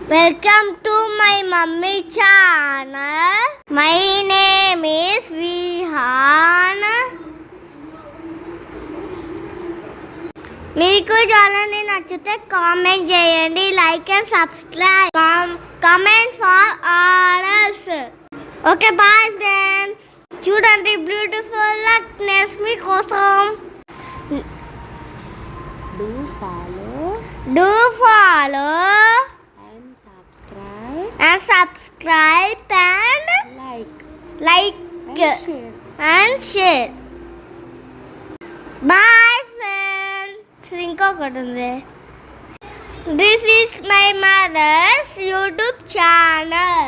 Welcome to my mummy channel. My name is Vihan. మీకు channel నచ్చితే comment చేయండి, like and subscribe. Comment for orders. Okay bye friends. చూడండి beautiful లక్నెస్ మీకోసం. Do follow and subscribe and like and share. Bye friends. ఇంకొకటి ఉంది. This is my mother's YouTube channel.